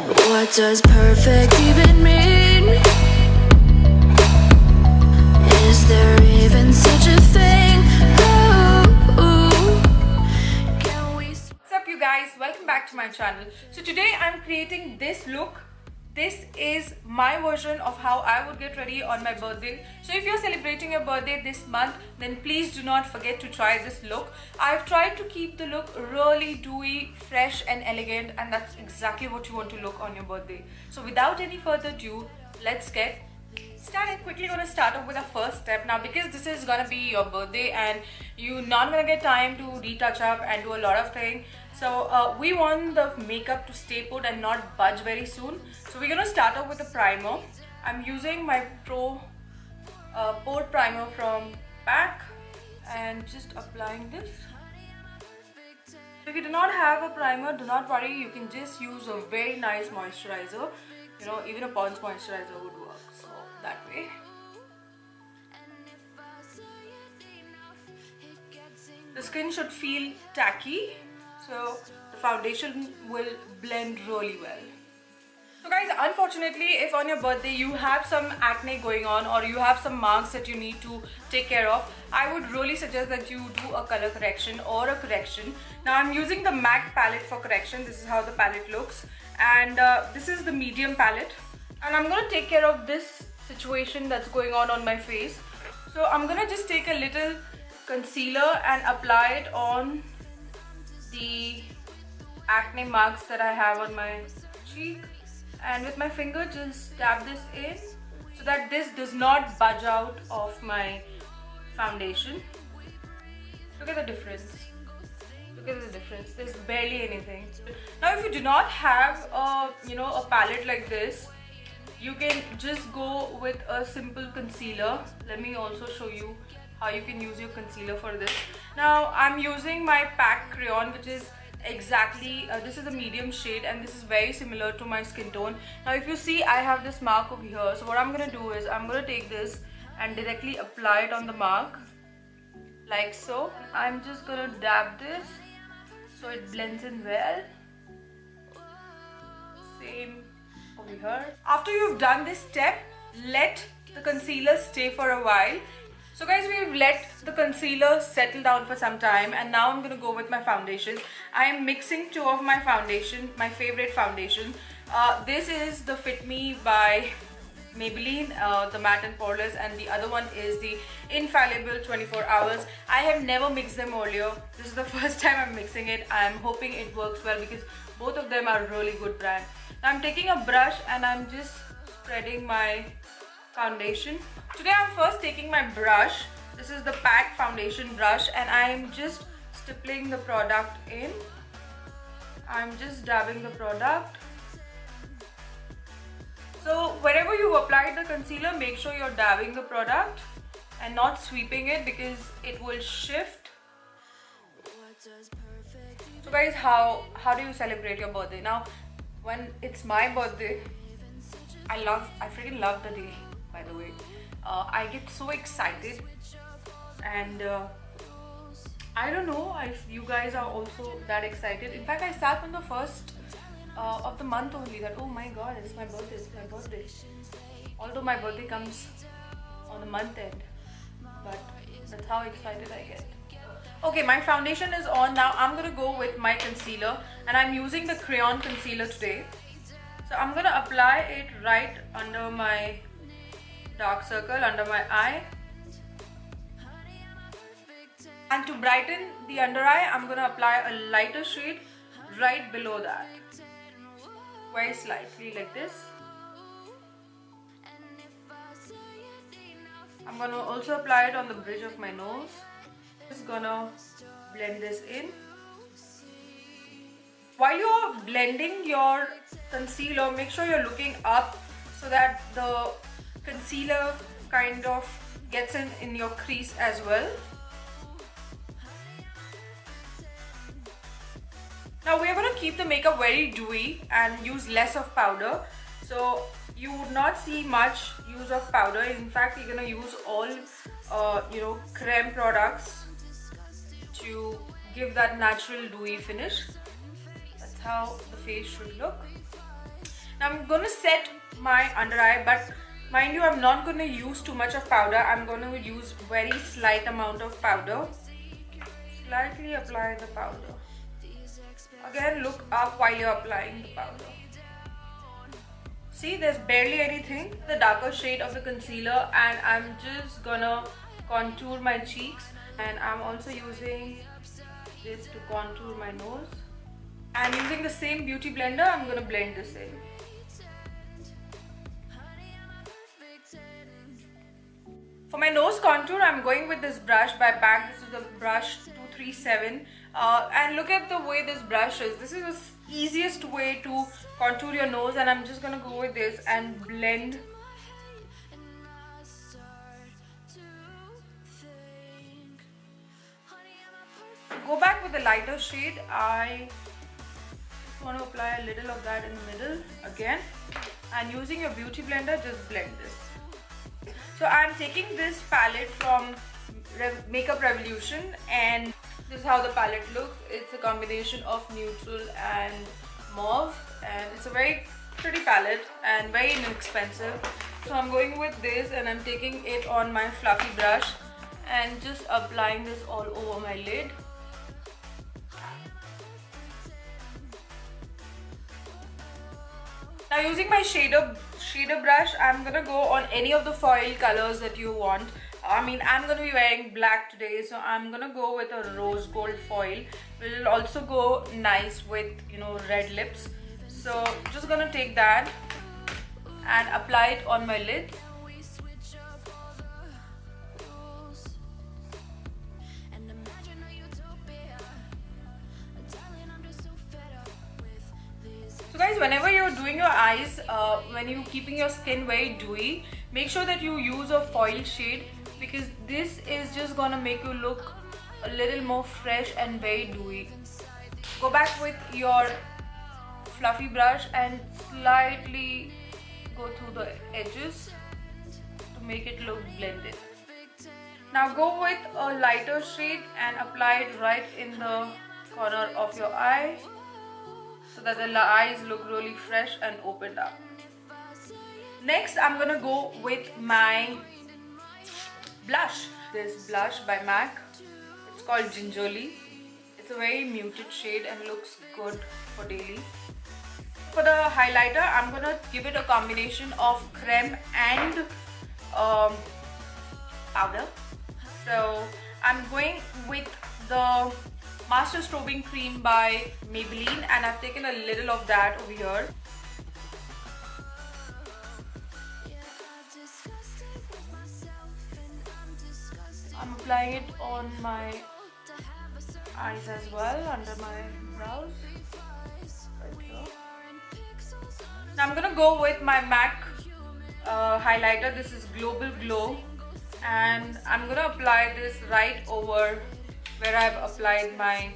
What does perfect even mean? Is there even such a thing? Can we... What's up you guys, welcome back to my channel. So today I'm creating this look. This is my version of how I would get ready on my birthday. So if you're celebrating your birthday this month, then please do not forget to try this look. I've tried to keep the look really dewy, fresh and elegant, and that's exactly what you want to look on your birthday. So without any further ado, let's get started. Quickly gonna start off with our first step. Now because this is gonna be your birthday and you're not gonna get time to retouch up and do a lot of things, so we want the makeup to stay put and not budge very soon. So we're gonna start off with a primer. I'm using my Pro Pore Primer from PAC and just applying this. If you do not have a primer, do not worry, you can just use a very nice moisturizer. You know, even a Pond's moisturizer would work, so that way. The skin should feel tacky, so the foundation will blend really well. So guys, unfortunately, if on your birthday you have some acne going on or you have some marks that you need to take care of, I would really suggest that you do a color correction or a correction. Now I'm using the MAC palette for correction. This is how the palette looks, and this is the medium palette, and I'm gonna take care of this situation that's going on my face. So I'm gonna just take a little concealer and apply it on the acne marks that I have on my cheek, and with my finger just dab this in so that this does not budge out of my foundation. Look at the difference. Look at the difference. There's barely anything. Now if you do not have a palette like this, you can just go with a simple concealer. Let me also show you how you can use your concealer for this. Now I'm using my PAC crayon, which is exactly this is a medium shade, and this is very similar to my skin tone. Now if you see, I have this mark over here, so what I'm gonna do is I'm gonna take this and directly apply it on the mark like so. I'm just gonna dab this so it blends in well. Same over here. After you've done this step, let the concealer stay for a while. So guys, we've let the concealer settle down for some time, and now I'm gonna go with my foundations. I am mixing two of my foundation, my favorite foundation. This is the Fit Me by Maybelline, the matte and poreless, and the other one is the Infallible 24 Hours. I have never mixed them earlier. This is the first time I'm mixing it. I'm hoping it works well because both of them are really good brand. Now I'm taking a brush and I'm just spreading my foundation. Today I'm first taking my brush. This is the PAC foundation brush, and I'm just stippling the product in. I'm just dabbing the product. So wherever you applied the concealer, make sure you're dabbing the product and not sweeping it because it will shift. So guys, how do you celebrate your birthday? Now when it's my birthday, I freaking love the day, by the way. I get so excited, and I don't know if you guys are also that excited. In fact, I start from the first of the month only that, oh my god, it's my birthday, it's my birthday. Although my birthday comes on the month end, but that's how excited I get. Okay, my foundation is on. Now I'm gonna go with my concealer, and I'm using the crayon concealer today. So I'm gonna apply it right under my dark circle, under my eye. And to brighten the under eye, I'm gonna apply a lighter shade right below that. Very slightly like this. I'm gonna also apply it on the bridge of my nose. Just gonna blend this in. While you're blending your concealer, make sure you're looking up so that the concealer kind of gets in your crease as well. Now we're going to keep the makeup very dewy and use less of powder. So you would not see much use of powder. In fact, you're going to use all creme products to give that natural dewy finish. That's how the face should look. Now I'm gonna set my under eye, but mind you, I'm not gonna use too much of powder. I'm gonna use very slight amount of powder. Slightly apply the powder. Again, look up while you're applying the powder. See, there's barely anything. The darker shade of the concealer, and I'm just gonna contour my cheeks, and I'm also using this to contour my nose. And using the same beauty blender, I'm gonna blend this in. For my nose contour, I'm going with this brush by MAC. This is the brush 237. And look at the way this brush is. This is the easiest way to contour your nose, and I'm just gonna go with this and blend. Go back with the lighter shade. I want to apply a little of that in the middle again, and using your beauty blender, just blend this. So I'm taking this palette from Makeup Revolution, and this is how the palette looks. It's a combination of neutral and mauve, and it's a very pretty palette and very inexpensive. So I'm going with this, and I'm taking it on my fluffy brush and just applying this all over my lid. Now using my shader brush, I'm gonna go on any of the foil colors that you want. I mean, I'm gonna be wearing black today, so I'm gonna go with a rose gold foil. It will also go nice with, you know, red lips. So just gonna take that and apply it on my lid. So guys, whenever you're doing your eyes, when you're keeping your skin very dewy, make sure that you use a foil shade, because this is just gonna make you look a little more fresh and very dewy. Go back with your fluffy brush and slightly go through the edges to make it look blended. Now go with a lighter shade and apply it right in the corner of your eye, so that the eyes look really fresh and opened up. Next, I'm gonna go with my blush. This blush by MAC. It's called Gingerly. It's a very muted shade and looks good for daily. For the highlighter, I'm gonna give it a combination of creme and powder. So I'm going with the Master Strobing Cream by Maybelline, and I've taken a little of that over here. I'm applying it on my eyes as well, under my brows, right here. Now I'm gonna go with my MAC highlighter. This is Global Glow, and I'm gonna apply this right over where I've applied my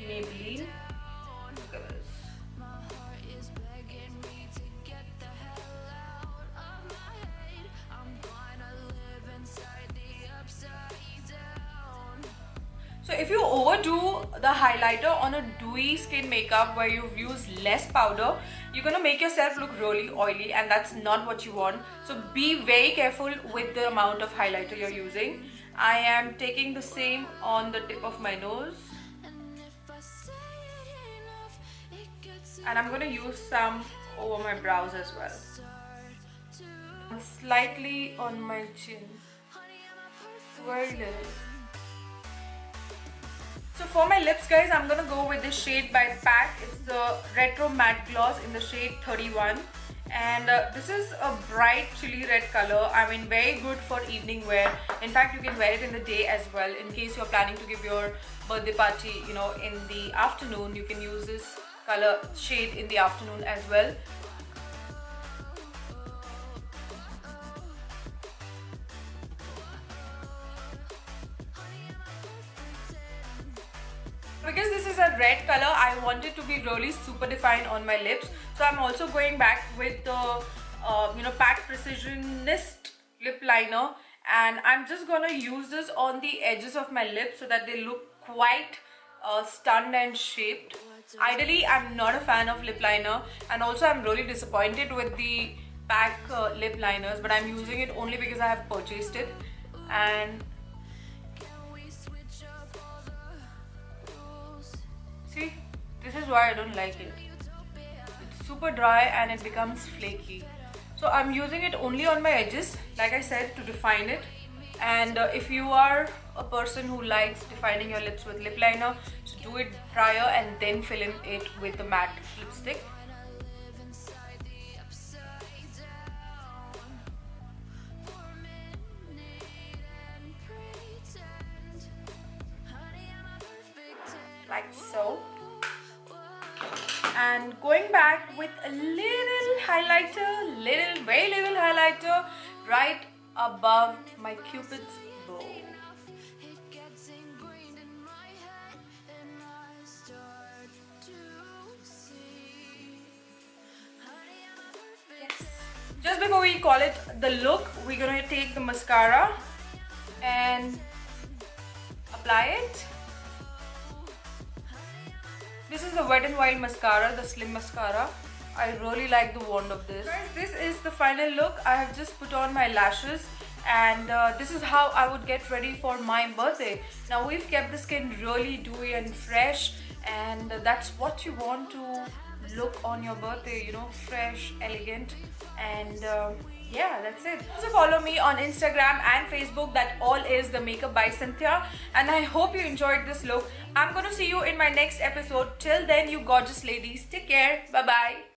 Maybelline. Look at this. So if you overdo the highlighter on a dewy skin makeup where you've used less powder, you're gonna make yourself look really oily, and that's not what you want. So be very careful with the amount of highlighter you're using. I am taking the same on the tip of my nose, and I'm going to use some over my brows as well, and slightly on my chin, very little. So for my lips, guys, I'm going to go with this shade by MAC. It's the Retro Matte Gloss in the shade 31. And this is a bright chili red color. I mean, very good for evening wear. In fact, you can wear it in the day as well. In case you're planning to give your birthday party, you know, in the afternoon, you can use this color shade in the afternoon as well. Because this is a red color, I want it to be really super defined on my lips. So I'm also going back with the Pat Precisionist lip liner, and I'm just gonna use this on the edges of my lips so that they look quite stunned and shaped. Ideally, I'm not a fan of lip liner, and also I'm really disappointed with the PAC lip liners, but I'm using it only because I have purchased it. And see, this is why I don't like it. It's super dry and it becomes flaky. So I'm using it only on my edges, like I said, to define it. And if you are a person who likes defining your lips with lip liner, so do it prior and then fill in it with the matte lipstick. Like so. And going back with a little highlighter, very little highlighter right above my Cupid's bow. Yes. Just before we call it the look, we're gonna take the mascara and apply it. This is the Wet n Wild mascara, the slim mascara. I really like the wand of this. Guys, this is the final look. I have just put on my lashes, and this is how I would get ready for my birthday. Now we've kept the skin really dewy and fresh, and that's what you want to look on your birthday, you know, fresh, elegant, and yeah, that's it. Also follow me on Instagram and Facebook. That all is The Makeup by Cynthia, and I hope you enjoyed this look. I'm gonna see you in my next episode. Till then, you gorgeous ladies, take care. Bye bye.